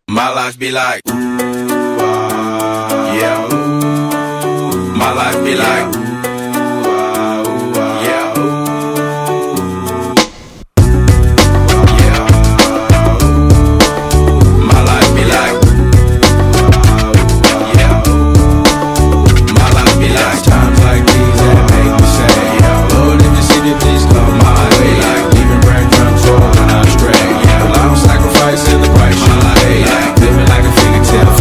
My life be like, ooh, yeah, ooh. My life be like, ooh, yeah, ooh. Yeah, ooh. My life be like, yeah, ooh. My life be like times like these that make me say, yeah, Lord, if you see the please come my way, like leaving breadcrumbs for when I stray. Yeah, I don't sacrifice in the price you pay, like living like a fairy tale.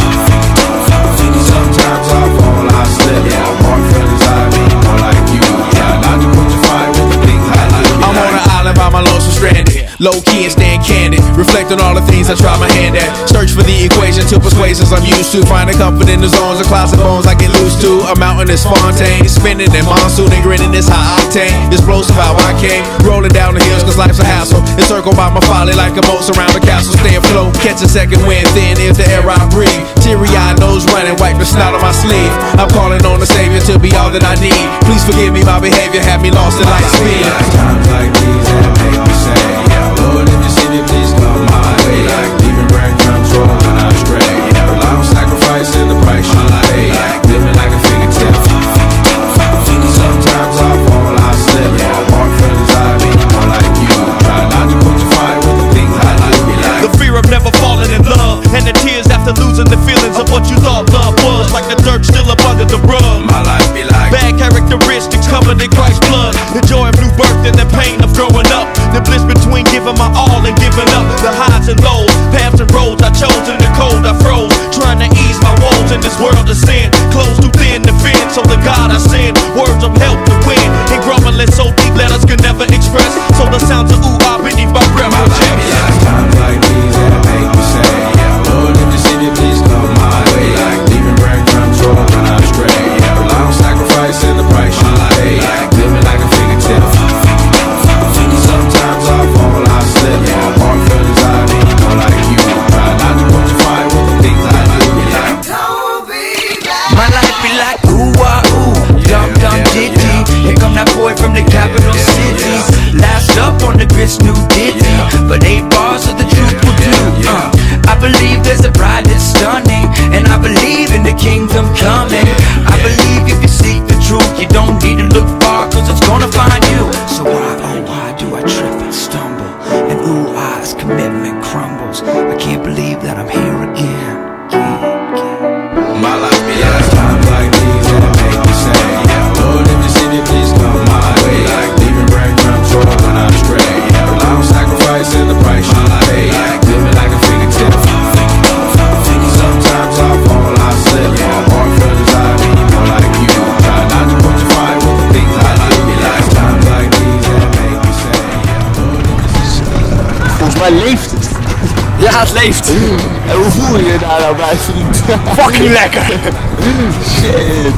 Sometimes I fall, I slip. Yeah, I walk feelings, I mean more like you. Yeah, not to put your fire with the things I like. I'm on an island by my lonesome stranded, low key and staying candid, reflect on all the things I try my hand at. Search for the equation to persuasions I'm used to, finding comfort in the zones of closet bones I get loose to. A mountain is Fontaine, spinning in monsoon and grinning this high octane. Explosive how I came, rolling down the hills cause life's a hassle. Encircled by my folly like a moat around the castle. Stay afloat, catch a second wind, thin is the air I breathe. Teary-eyed nose running, wipe the snot on my sleeve. I'm calling on the Savior to be all that I need. Please forgive me, my behavior had me lost in light speed. Times like these that make me say, yeah, Lord, if you see me, please come my way. Like leaving breadcrumbs for when I stray. Yeah, well, I don't sacrifice in the price you pay. Like living like a fairy tale. Sometimes I fall, I slip. Yeah, I walk feelings, I mean more like you. Try not to put your fire with the things I like. The fear of never falling in love, and the tears after losing the feelings of what you thought love was. Like the dirt still up under the rug. My life be like bad characteristics covered in Christ's blood. The joy of new birth and the pain of growing up. The bliss between giving my all and giving up. The highs and lows, paths and roads I chose. In the cold I froze, trying to ease my woes in this world of sin. Close too thin to fit, so the God I send words of help to win. And grumbling so deep letters can never express. So the sounds of ooh ah beneath my breath will check. Times like these that make me say, yeah, Lord, if you see me, please come my way. Like leaving breadcrumbs for when I stray. Yeah, well, I don't sacrifice in the price you pay. Like living like a fairy tale. Sometimes I fall, I slip. Yeah, I walk feelings, I mean more like you. Try not to put your fire with the things I do. Like, my life be like ooh ah ooh, dum dum ditty. Here come that boy from the capital city. Last up on the grist, new ditty. But 8 bars of the truth will do. I believe there's a bride that's stunning, and I believe in the kingdom coming. I believe if you seek the truth, you don't need to look far, cause it's gonna find you. So why, oh why do I trip and stumble? And ooh ah's commitment crumbles. I can't believe that I'm here again. my life be like times like these that make me say, yeah, Lord, if you see me, please come my way. Like leaving breadcrumbs for when I stray. Yeah, well, I don't sacrifice in the price you pay. Like living like a fairy tale. Sometimes I fall, I slip. Yeah, I walk feelings, I mean more like you. Try not to put your fire with the things I do. Like times like these that make me say, yeah, Lord, if you see me. Volgens mij leeft het. Ja, het leeft. En hoe voel je je daar nou bij, vriend? Fucking lekker. Shit.